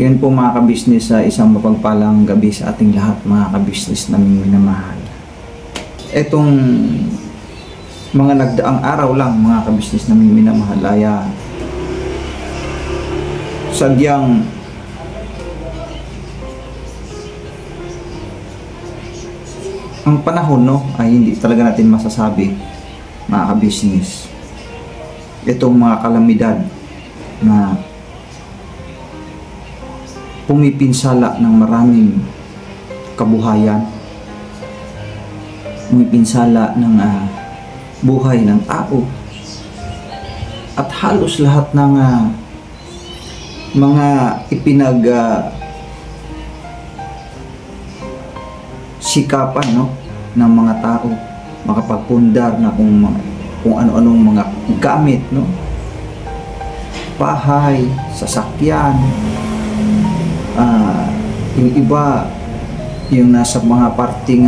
So yun po mga kabisnes, isang mapagpalang gabi sa ating lahat mga kabisnes naming minamahal. Etong mga nagdaang araw lang mga kabisnes naming minamahal ay sadyang ang panahon ay hindi talaga natin masasabi mga kabisnes. Itong mga kalamidad na pumipinsala ng maraming kabuhayan, pumipinsala ng buhay ng tao, at halos lahat ng mga sikapan ng mga tao makapagpundar na kung ano-anong mga gamit, bahay, sasakyan, yung iba yung nasa mga parting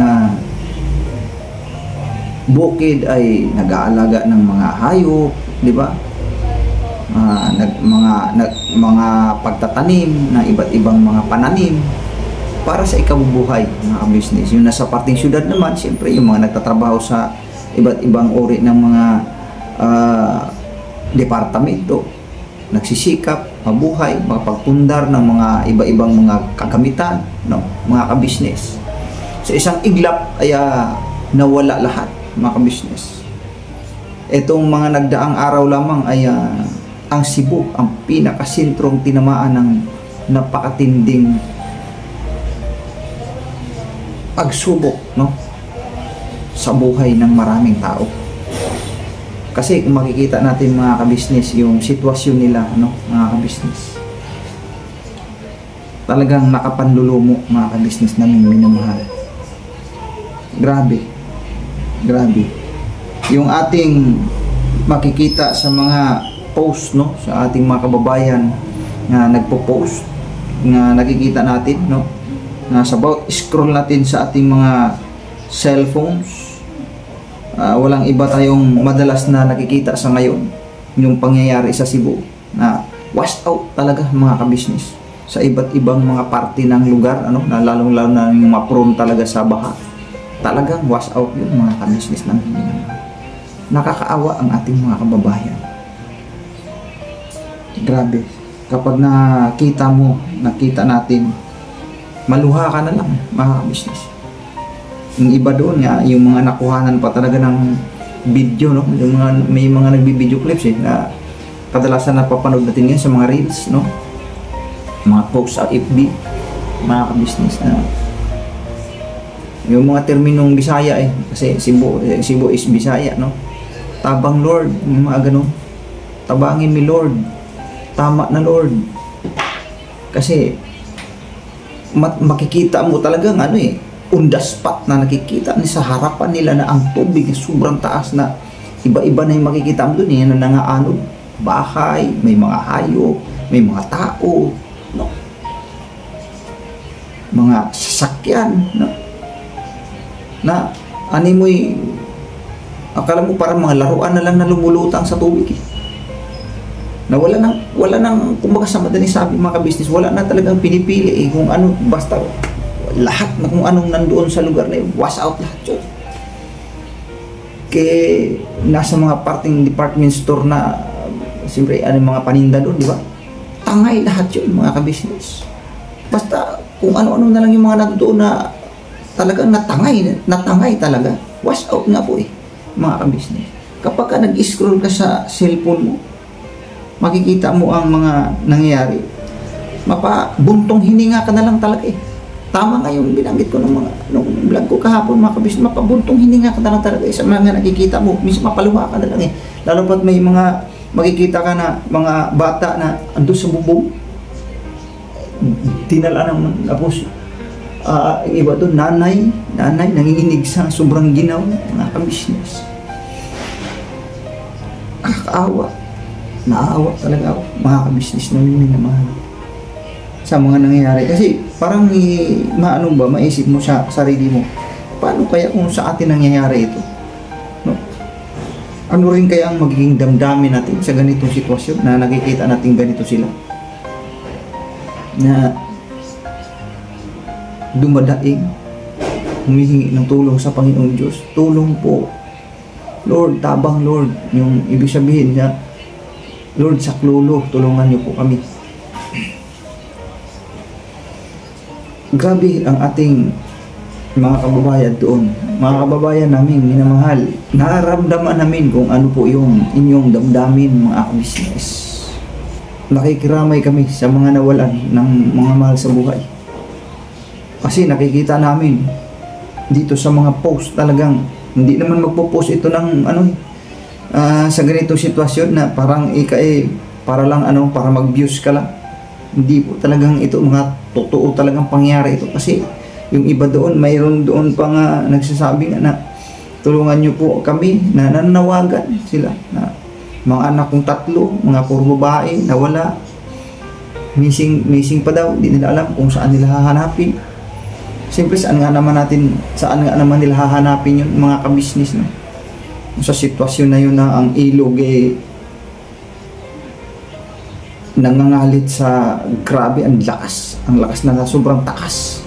bukid ay nag-aalaga ng mga hayop, di ba? Mga pagtatanim na iba't ibang mga pananim para sa ikabubuhay mga business. Yung nasa parting syudad naman, siyempre yung mga nagtatrabaho sa iba't ibang uri ng mga departamento, nagsisikap, mabuhay, makapagpundar ng mga iba-ibang mga kagamitan, mga kabisnes. Sa isang iglap ay nawala lahat mga kabisnes. Itong mga nagdaang araw lamang ay ang Cebu, ang pinakasentrong tinamaan ng napakatinding pagsubok sa buhay ng maraming tao. Kasi kung makikita natin mga kabisnes yung sitwasyon nila, mga kabisnes, talagang nakapanlulumo mga kabisnes namin minamahal. Grabe yung ating makikita sa mga post sa ating mga kababayan na nagpo-post, na nakikita natin na sa about scroll natin sa ating mga cellphones. Walang iba tayong madalas na nakikita sa ngayon, yung pangyayari sa Cebu na washed out talaga mga kabisnes sa iba't ibang mga parte ng lugar, na lalong-lalo na yung ma-prone talaga sa baha. Talagang washed out yun mga kabisnes ng nakakaawa ang ating mga kababayan. Grabe, kapag nakita natin, maluha ka na lang mga kabisnes. Yung iba doon yung mga nakuhanan pa talaga ng video, yung may mga nagbi-video clips na kadalasan napapanood natin yan sa mga reels, mga posts sa FB mga kabisnes, na yung mga terminong Bisaya kasi Cebu is Bisaya, tabang Lord, yung mga ganun, tabangin mi Lord, tama na Lord. Kasi makikita mo talagang on the spot na nakikita sa harapan nila na ang tubig sobrang taas, na iba-iba na yung makikita mo doon, na nangaanod bahay, may mga hayop, may mga tao, mga sasakyan, na animoy, akala mo parang mga laruan na lang na lumulutang sa tubig na wala nang kumbaga sa madaling sabi mga kabisnes, wala na talagang pinipili kung ano, basta lahat na kung anong nandoon sa lugar na yun, wash out lahat yun. Kaya nasa mga parting department store na siyempre mga paninda doon, di ba? Tangay lahat yun mga kabisnes. Basta kung ano-ano na lang yung mga nandoon na talagang natangay talaga, wash out nga po mga kabisnes. Kapag ka nag-scroll ka sa cellphone mo, makikita mo ang mga nangyayari, mapabuntong hininga ka na lang talaga Tama nga yung binanggit ko nung vlog ko kahapon mga kabisnes, mapabuntong hininga ka na lang talaga sa mga nakikita mo, minsan mapaluha ka na lang lalo pat may mga makikita ka na mga bata na ando sa bubong, tinala ng tapos iba doon, nanay nanginginig sa sobrang ginaw mga kabisnes. Naawa talaga ako mga kabisnes na minamahal sa mga nangyayari. Kasi parang maisip mo sa sarili mo, paano kaya kung sa atin nangyayari ito? Ano rin kaya ang magiging damdamin natin sa ganitong sitwasyon na nakikita natin ganito sila? na dumadaing, humihingi ng tulong sa Panginoong Diyos. Tulong po, Lord, tabang Lord. Yung ibig sabihin niya, Lord, saklolo, tulungan niyo po kami. Grabe ang ating mga kababayan doon. Mga kababayan namin, minamahal. Nararamdaman namin kung ano po yung inyong damdamin, mga ka-business. Nakikiramay kami sa mga nawalan ng mga mahal sa buhay. Kasi nakikita namin dito sa mga post talagang hindi naman magpo-post ito ng sa ganitong sitwasyon na parang para lang para mag-views ka lang. Hindi po talagang ito mga totoo talagang pangyari ito, kasi yung iba doon, mayroon doon pa nga nagsasabi nga na tulungan niyo po kami, na nananawagan sila na mga anak kong 3, mga puro babae, nawala, missing pa daw, hindi nila alam kung saan nila hahanapin. Siyempre saan nga naman nila hahanapin yun, mga ka-business, no? Sa sitwasyon na yun na ang ilog nangangalit sa grabe, ang lakas na sobrang taas.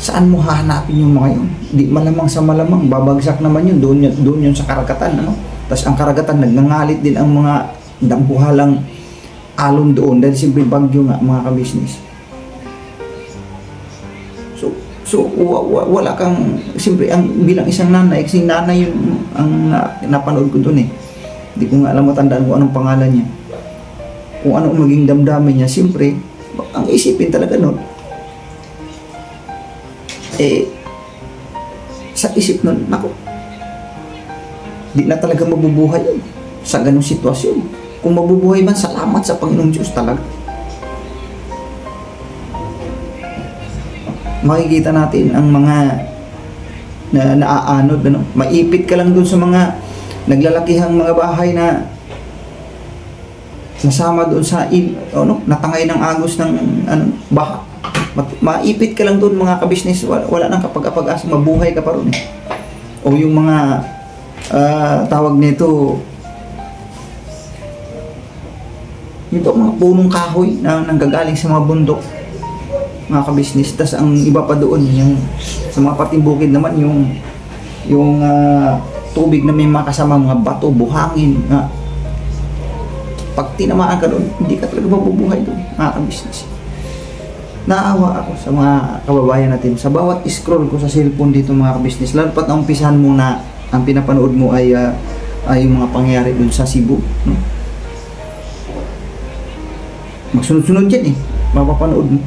Saan mo hahanapin yung mga yun? Di malamang sa malamang babagsak naman yun, doon yun sa karagatan, ano? Tapos ang karagatan, nagngangalit din ang mga dambuhalang alon doon dahil simple bagyo nga, mga ka-business. So wala kang, simple bilang isang nanay, kasi nanay yun ang napanood ko doon Hindi ko nga alam, matandaan ko anong pangalan niya. Kung anong maging damdamin niya, simple, ang isipin talaga nun, sa isip nun, naku, di na talaga mabubuhay yun sa ganung sitwasyon. Kung mabubuhay man, salamat sa Panginoong Diyos talaga. Makikita natin ang mga naaanod, maipit ka lang dun sa mga naglalakihang mga bahay na nasama doon sa natangay ng agos ng baha. Maipit ka lang doon, mga ka-business, wala nang kapag-asa, mabuhay ka pa ron O yung mga tawag nito, yung mga punong kahoy na nanggagaling sa mga bundok, mga ka-business. Tas ang iba pa doon, yung sa mga parting bukid naman, yung tubig na may makasama, mga bato, buhangin nga. Pag tinamaan ka doon, hindi ka talaga mabubuhay doon, mga ka-business. Naawa ako sa mga kababayan natin. Sa bawat scroll ko sa cellphone dito, mga ka-business, lalo pat ang umpisahan mo na ang pinapanood mo ay yung mga pangyayari dun sa Cebu, no? Magsunod-sunod yan mapapanood mo.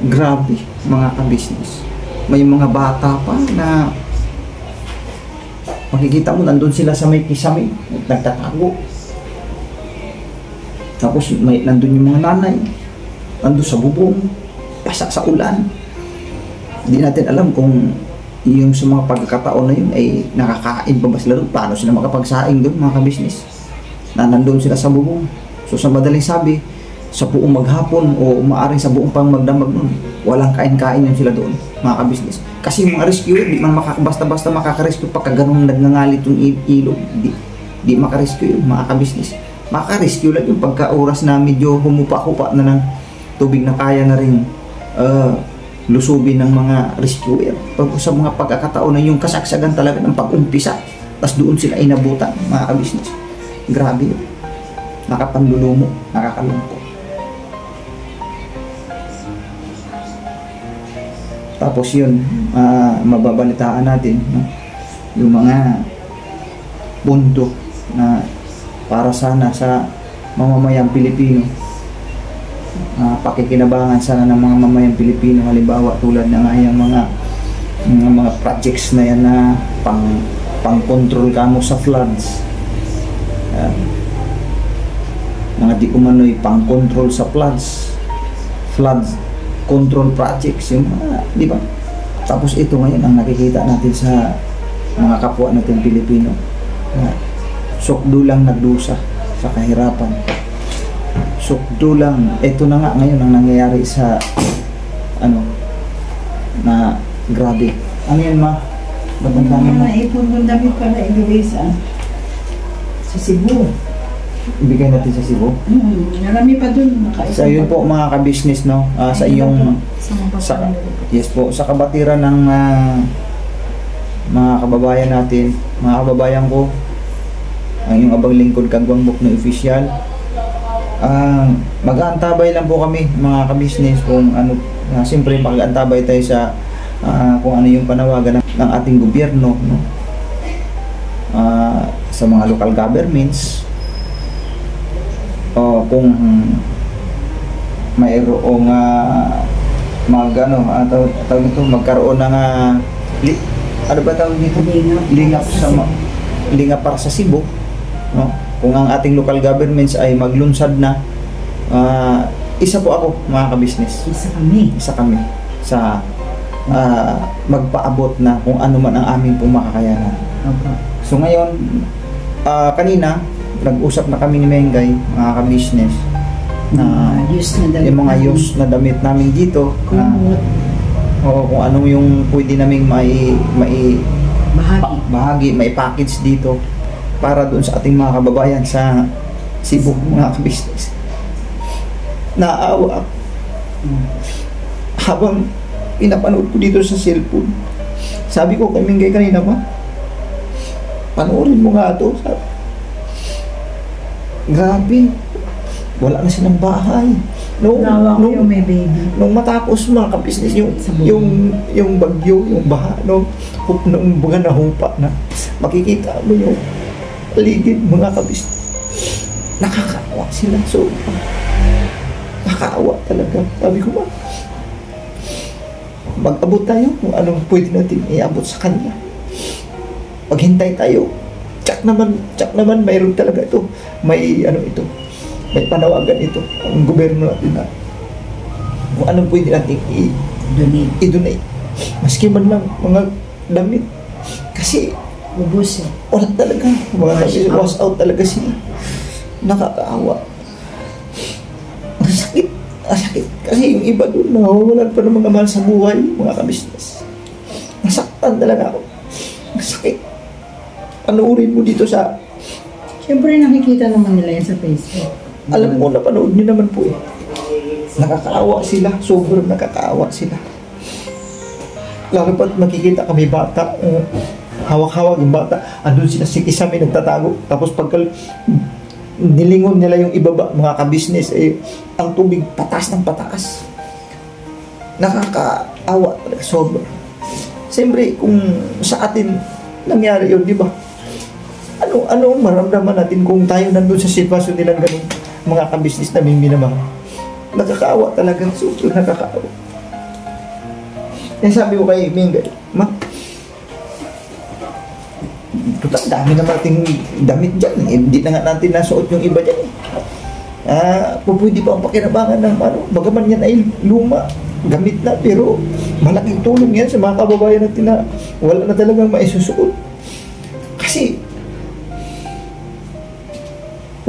Grabe, mga ka-business. May mga bata pa na makikita mo nandun sila sa may kisame, nagtatago. Tapos nandun yung mga nanay, nandun sa bubong, basa sa ulan. Hindi natin alam kung yung sa mga pagkakataon na yun ay nakakain pa ba sila doon, paano sila makapagsaing doon, mga ka-business, na nandun sila sa bubong. So sa madaling sabi, sa buong maghapon o maaring sa buong pang magdamag noon, walang kain-kain yun sila doon, mga ka-business. Kasi yung mga rescue, di man basta-basta makaka-rescue pagka ganun nagngangalit yung ilog. Di maka-rescue yun, mga ka-business. Maka-rescue lang yung pagka oras na medyo humupa-hupa na ng tubig na kaya na rin lusubin ng mga rescuer. Pag sa mga pagkakataon na yung kasagsagan talaga ng pag-umpisa, tas doon sila inabutan, mga ka-business. Grabe yun. Nakapanlulumo, nakakalungkot. Tapos yun, mababalitaan natin, no? Yung mga punto na para sana sa mamamayang Pilipino, pakikinabangan sana ng mga mamamayang Pilipino, halimbawa tulad ng yung mga projects na yan na pang-control kamo sa floods, mga di umano'y pang-control sa floods control projects, yung di ba? Tapos ito ngayon ang nakikita natin sa mga kapwa natin Pilipino, sukdo lang nagdusa sa kahirapan. Sukdo lang, ito na nga ngayon ang nangyayari sa na grabe. Ano yan, ma? Mga ipon ng damit para ibigay sa Cebu. ibigay natin sa Cebu. Marami pa dun. So yun po mga ka-business, no? Sa iyong yes po, sa kabatiran ng mga kababayan natin, mga kababayan ko, ang iyong abang lingkod Kagwang Buknoy Official. Mag-aantabay lang po kami mga ka-business kung ano, siyempre mag-aantabay tayo sa kung ano yung panawagan ng ating gobyerno, no? Sa mga local governments, o kung mayroong magkaroon ng ano ba tawag dito? Lingap para sa Cebu, no? Kung ang ating local governments ay maglunsad na, isa po ako mga ka-business. Isa kami sa magpaabot na kung ano man ang aming pong makakayanan. So ngayon, kanina nag-usap na kami ni Mengay, mga ka-business, na yung mga used na damit namin dito, kung ano yung pwede naming bahagi, may package dito para doon sa ating mga kababayan sa Cebu, mga ka-business. Naawa ako habang pinapanood ko dito sa cellphone. Sabi ko kay Mengay kanina, panoorin mo nga ito. Grabe, wala na silang bahay. Nung matapos mga ka-business yung bagyo, yung baha, nung baga na humpa na, makikita mo yung paligid mga ka-business. Nakakaawa sila. So, nakakaawa talaga. Sabi ko mag-abot tayo kung anong pwede natin iabot sa kanila. Paghintay tayo, tsak naman mayroon talaga ito. May panawagan ito ang gobyerno natin na kung anong pwede natin i-donate. Maski man lang mga damit. Kasi ubos wala talaga. Wash out talaga sila. Nakakaawa. Ang sakit. Kasi yung iba doon, nawawalan pa ng mga mahal sa buhay, mga ka-business. Nasaktan talaga ako. Ang sakit. Panoorin mo dito sa... Siyempre nakikita naman nila yan sa Facebook. Alam mo, napanood nyo naman po eh. Nakakaawa sila. Sobrang nakakaawa sila. Lalo pa't makikita kami bata, hawak-hawak yung bata. Andun sila sikisami nagtatago. Tapos pagka nilingon nila yung ibaba, mga ka-business, ang tubig pataas ng pataas. Nakakaawa talaga. Sobrang. Siyempre, kung sa atin nangyari yun, di ba? Ano maramdaman natin kung tayo nandun sa sitwasyon nilang ganun, mga ka-business namin minamahal? Nakakaawa talaga. Super nakakaawa. Kaya sabi ko kay Mengay, total, dami naman nating damit dyan. Hindi na nga natin nasuot yung iba dyan. Pwede pa ang pakinabangan ng bagaman yan ay luma, gamit na, pero malaking tulong yan sa mga kababayan natin na wala na talagang maisusuot. Kasi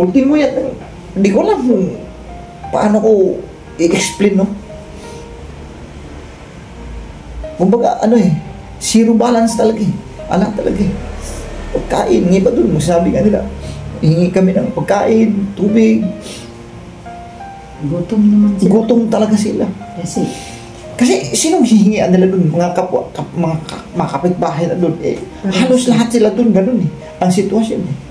ultimo yan, hindi ko alam kung paano ko i-explain, no? Kumbaga, zero balance talaga eh. Ala talaga eh. Pagkain, ng iba doon, masabi nga nila, hingi kami ng pagkain, tubig. Gutom naman sila. Gutom talaga sila. Kasi sinong hihingian nila doon? Mga kapitbahay na doon eh. Halos lahat sila doon, ganun eh. Ang sitwasyon eh.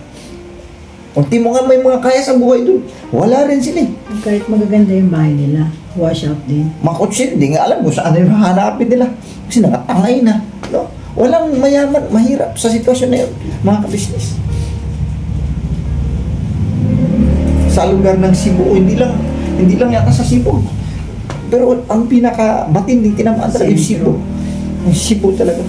Ultimo nga may mga kaya sa buhay doon. Wala rin sila eh. Kahit magaganda yung bahay nila, wash out din. Mga kutsin, hindi nga alam kung saan yung hahanapin nila. Kasi nakatangay na. No? Walang mayaman, mahirap sa sitwasyon na yun, mga ka-business. Sa lugar ng Cebu, hindi lang yata sa Cebu. Pero ang pinaka-matinding tinamaan talaga yung Cebu. Yung Cebu talaga.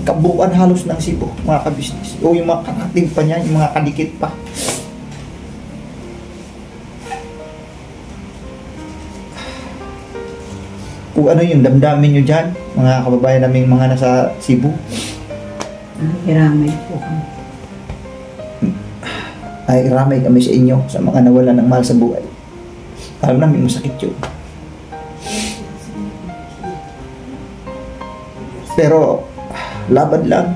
Kabuuan halos ng Cebu, mga ka-business. O yung mga kanating pa niya, yung mga kadikit pa. Kung ano yung damdamin nyo dyan, mga kababayan naming mga nasa Cebu. Iramay po kami. Ay, ramay kami sa inyo, sa mga nawala ng mahal sa buhay. Alam namin masakit yun. Pero, laban lang.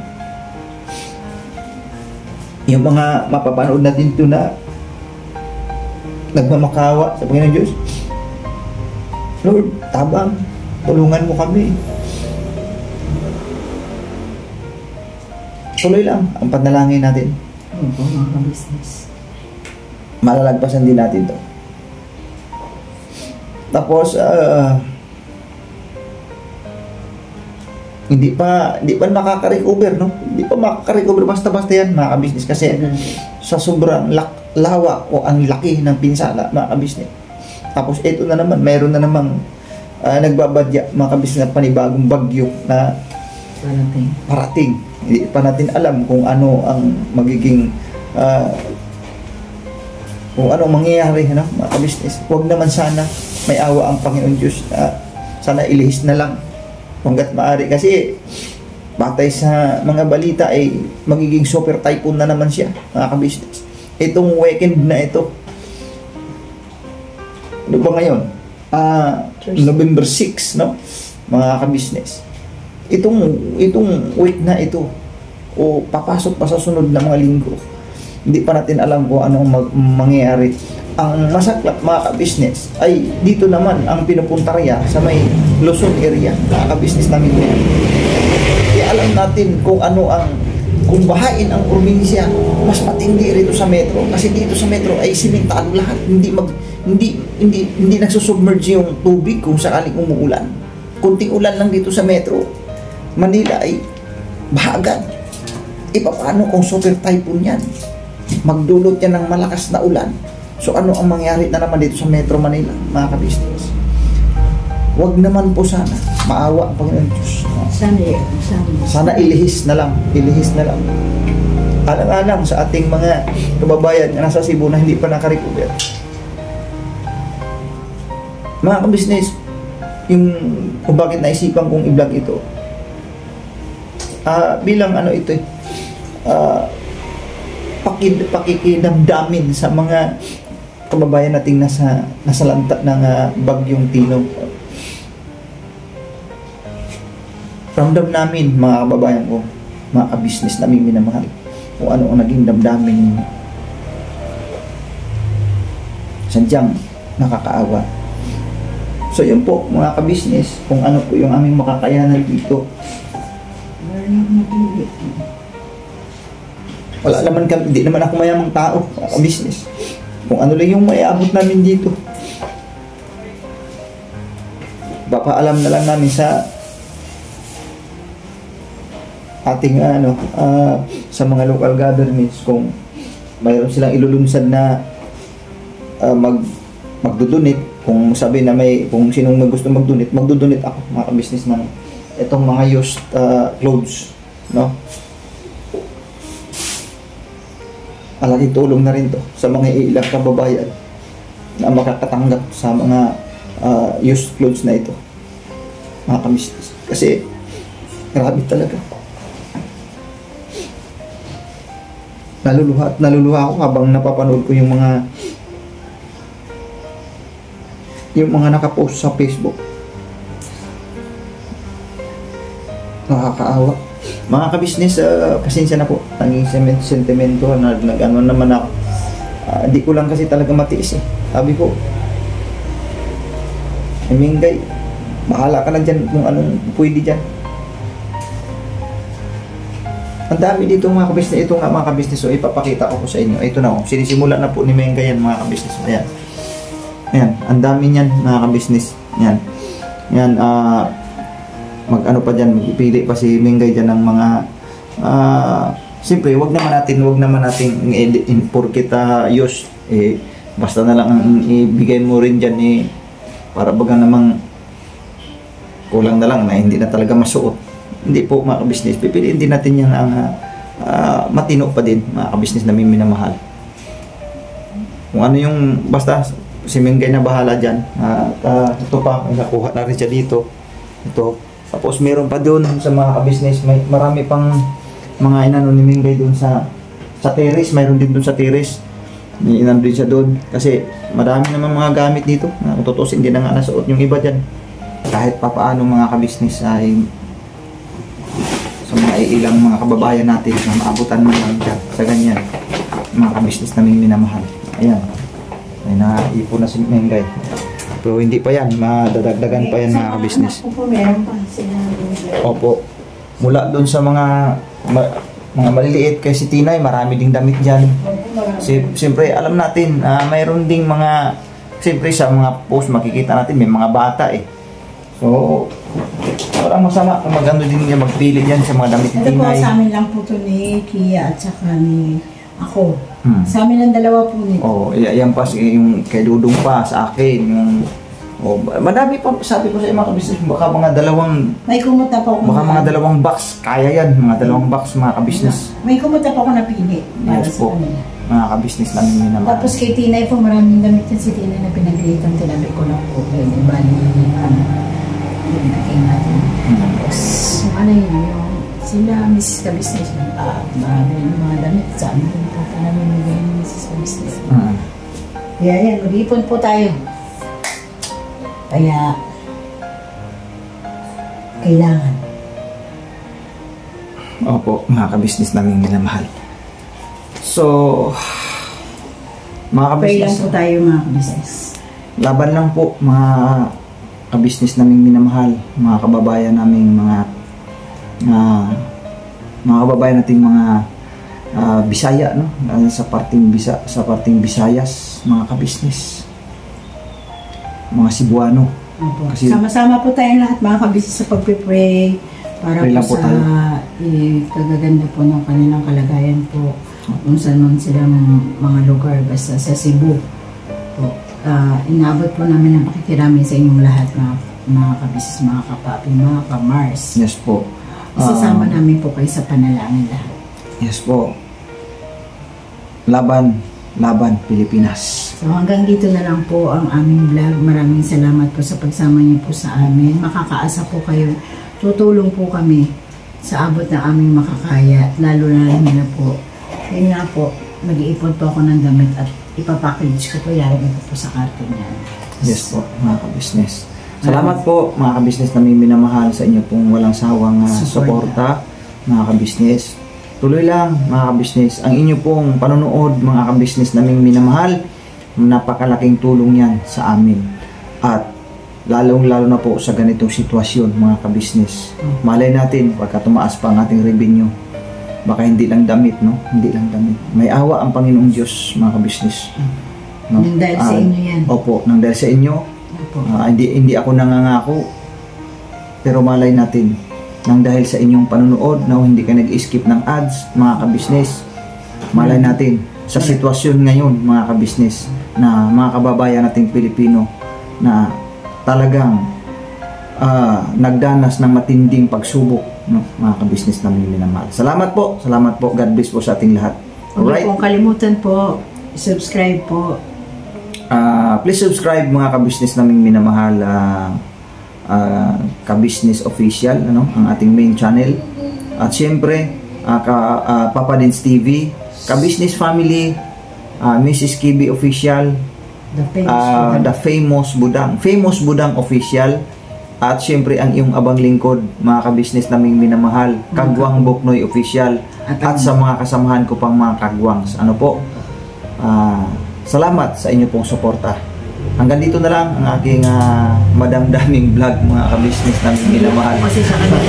Yung mga mapapanood natin ito na nagmamakawa sa Panginoon Diyos. Lord, tabang, tulungan mo kami. Tuloy lang ang panalangin natin. Opo, mga ka-business. Malalagpasan din natin to. Tapos, hindi pa makaka-recover, no? Hindi pa makaka-recover basta-basta yan, mga ka-business. Kasi sa sobrang lawak o ang laki ng pinsala, mga ka-business. Tapos ito na naman, mayroon na namang nagbabadya, mga ka-business, na panibagong bagyo na parating. Hindi pa natin alam kung ano ang magiging kung ano mangyayari, no, mga ka-business. Huwag naman sana may awa ang Panginoon Diyos. Sana ilihis na lang hanggat maaari, kasi batay sa mga balita ay magiging super typhoon na naman siya, mga ka-business. Itong weekend na ito, ano ba ngayon? November 6, no, mga ka-business. Itong week na ito o papasok pa sa sunod na mga linggo, hindi pa natin alam kung anong mangyayari. Ang masaklap, mga ka-business, ay dito naman ang pinupuntarya sa may Luzon area, mga ka-business namin ngayon. Kaya alam natin kung ano kung bahain ang probinsya, mas matindi rito sa metro, kasi dito sa metro ay simentado lahat, hindi nagsusubmerge yung tubig kung sakaling umuulan. Kunting ulan lang dito sa metro Manila ay bahagad. Paano kung super typhoon yan? Magdulot yan ng malakas na ulan. So ano ang mangyari na naman dito sa Metro Manila, mga ka-business? Huwag naman po sana. Maawa ang Panginoon Diyos. Sana ilihis na lang. Ilihis na lang. Alang-alang sa ating mga kababayan na nasa Cebu na hindi pa nakarecover. Mga ka-business, kung bakit naisipan kong i-vlog ito, bilang ito pakikidamdamin sa mga kababayan nating nasa lanta ng bagyong Tino. Ramdam namin, mga kababayan ko, mga ka-business namin minamahal, kung ano ang naging damdamin ninyo. Sadyang nakakaawa. So yun po, mga ka-business, kung ano po yung aming makakayanan dito. Wala naman kami, hindi naman ako mayamang tao, mga business. Kung ano lang yung maiabot namin dito. Papaalam na lang namin sa ating sa mga local governments kung mayroon silang ilulunsad na magdodonate. Kung sabi na kung sinong gusto magdonate, magdodonate ako, mga ka-business, na itong mga used clothes, no? Malaking tulong na rin to sa mga ilang kababayan na makakatanggap sa mga used clothes na ito, mga ka-business. Kasi grabe talaga. Naluluha ako habang napapanood ko yung mga nakapost sa Facebook. Nakakaawa. Mga ka-business, pasensya na po. Naging sentimento na nag-ano naman ako. Di ko lang kasi talaga matiis eh. Sabi ko, Mingay, bahala ka na dyan kung anong pwede dyan. Ang dami dito, mga ka-business. Ito nga, mga ka-business, so ipapakita ko sa inyo. Ito na, sinisimula na po ni Mingay yan, mga ka-business. Ayan. Ayan, ang dami niyan, mga ka-business. Ayan. Ayan, mag-ano pa dyan, magpipili pa si Mingay dyan ng mga siyempre, wag naman natin porkit use, basta na lang ibigay mo rin dyan para baga namang kulang na lang na hindi na talaga masuot. Hindi po, mga ka-business, pipiliin din natin yan ang matino pa din, mga ka-business na minamahal. Kung ano yung, basta si Mingay na bahala dyan. Ito pa, may nakuha na rin siya dito. Ito. Tapos meron pa doon sa mga ka-business, marami pang mga inano ni Mingay doon sa terrace. Mayroon din doon sa terrace. May inano din siya doon. Kasi marami naman mga gamit dito. Kung tutusin, hindi na nga nasuot yung iba dyan. Kahit pa paano, mga ka-business, ay sa mga ilang mga kababayan natin na maabutan mo lang dyan sa ganyan, mga ka-business na minamahal. Ayan. May naipon na si Mengay. Pero hindi pa yan, madadagdagan pa yan mga ka-business. Anak ko po, meron pa sila. Opo. Mula doon sa mga maliliit kay si Tinay, marami ding damit dyan. Siyempre, alam natin, mayroon ding mga, siyempre sa mga post makikita natin, may mga bata eh. So, parang masama kung maganda din niya magpili yan sa mga damit ni Ito po, Tinay. sa amin lang po ito ni Kia at saka ni ako. Sa amin ang dalawa po nito. Oh, yan pa yung kay Dudong pa sa akin, yung madami pa, sabi ko sa mga ka-business, baka mga dalawang, May kumuta po ako. baka mga dalawang box, kaya yan, mga dalawang box mga ka-business. May kumuta po ako napili. Para Yes sa po, kanila. mga ka-business namin yun naman. Tapos kay Tinay po, maraming damit yan si Tinay na pinag-iitang tinabi ko lang po. Yun, bali, binigay natin. Tapos, ano yun, yung sila, Mrs. Ka-Business, marami yung mga damit sa amin po. Pinamimigay ni Mrs. Ka-Business. Kaya yan, mag-ipon po tayo. Kaya, kailangan. Opo, mga ka-business namin minamahal. So, mga Pray lang ka-business, po tayo mga ka-business. laban lang po mga ka-business naming minamahal, mga kababayan naming mga kababayan nating mga Bisaya, no? Sa parting Visayas, mga ka-business, mga Cebuano. Opo. Kasi- Sama-sama po tayong lahat mga ka-business sa pagpipray para Pray po lang po sa tayo. kagaganda po ng kanilang kalagayan po kung saan man silang mga lugar basta sa Cebu po. Inabot po namin ang pakikirami sa inyong lahat mga ka-business, mga kapapi, mga ka-Mars. Yes po. Isasama namin po kayo sa panalangin lahat. Yes po. Laban Pilipinas. So hanggang dito na lang po ang aming vlog. Maraming salamat po sa pagsama niyo po sa amin. Makakaasa po kayo. Tutulong po kami sa abot na aming makakaya. Lalo na rin na po. Yun nga po, mag-iipon po ako ng damit at ipapackage ko po. Ilalagay ko po sa karton yan. Yes po, mga ka-business. Salamat po, mga ka-business na may minamahal sa inyo pong walang sawang suporta, mga ka-business. Tuloy lang, mga ka-business. Ang inyo pong panonood, mga ka-business na may minamahal, napakalaking tulong yan sa amin. At lalong-lalo na po sa ganitong sitwasyon, mga ka-business. Malay natin, pagka tumaas pa ang ating revenue, baka hindi lang damit, no? Hindi lang damit. May awa ang Panginoong Diyos, mga ka-business. No? Nang dahil sa inyo yan. Opo, nang dahil sa inyo. Opo. Hindi ako nangangako, pero malay natin, nang dahil sa inyong panonood, na hindi ka nag-skip ng ads, mga ka-business, malay natin, sa sitwasyon ngayon, mga ka-business, na mga kababayan nating Pilipino, na talagang nagdanas ng matinding pagsubok, no, mga ka-business namin minamahal. Salamat po, God bless po sa ating lahat. Huwag Alright? niyo pong kalimutan po, subscribe po. Please subscribe, mga ka-business naming minamahal, ka-business official, ano, ang ating main channel. At syempre, Papa Dins TV, ka-business family, Mrs. Kibi official, the famous Budang official, at syempre ang iyong abang lingkod, mga ka-business naming minamahal, Kagwang Boknoy official, at sa mga kasamahan ko pang mga kagwangs. Ano po? Salamat sa inyo pong suporta. Hanggang dito na lang ang aking madamdaming vlog, mga ka-business namin minamahal. Kasi sa kanila.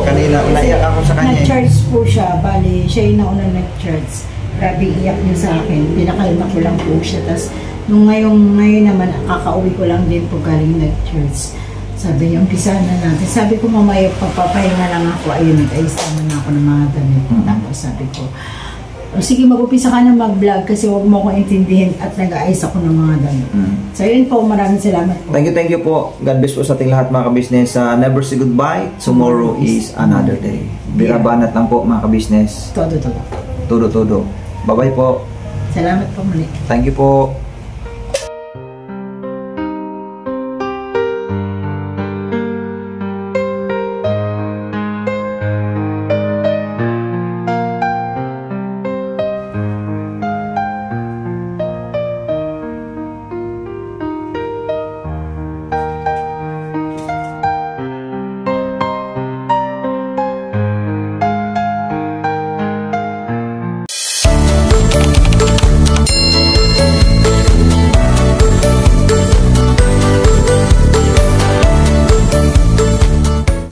Kanina, naiyak ako sa kanya. Nag-charge po siya. Bali, siya yung nauna nag-charge. Grabe, iyak niya sa akin. Pinakalma ko lang po siya. Tapos, ngayon naman, kakauwi ko lang din po galing nag-charge. Sabi niya, umpisa na natin. Sabi ko, mamaya, papapahinga lang ako. Ayun, nag-ayos naman ako ng mga damit. Tapos sabi ko, sige, mag-upisa ka na mag-vlog kasi huwag mo ko intindihin at nag-aayos ako ng mga damit. So yun po, maraming salamat po. Thank you po. God bless po sa ating lahat, mga ka-business. Never say goodbye. Tomorrow is another day. Birabanat lang po, mga ka-business. Todo. Todo. Bye-bye po. Salamat po muli. Thank you po.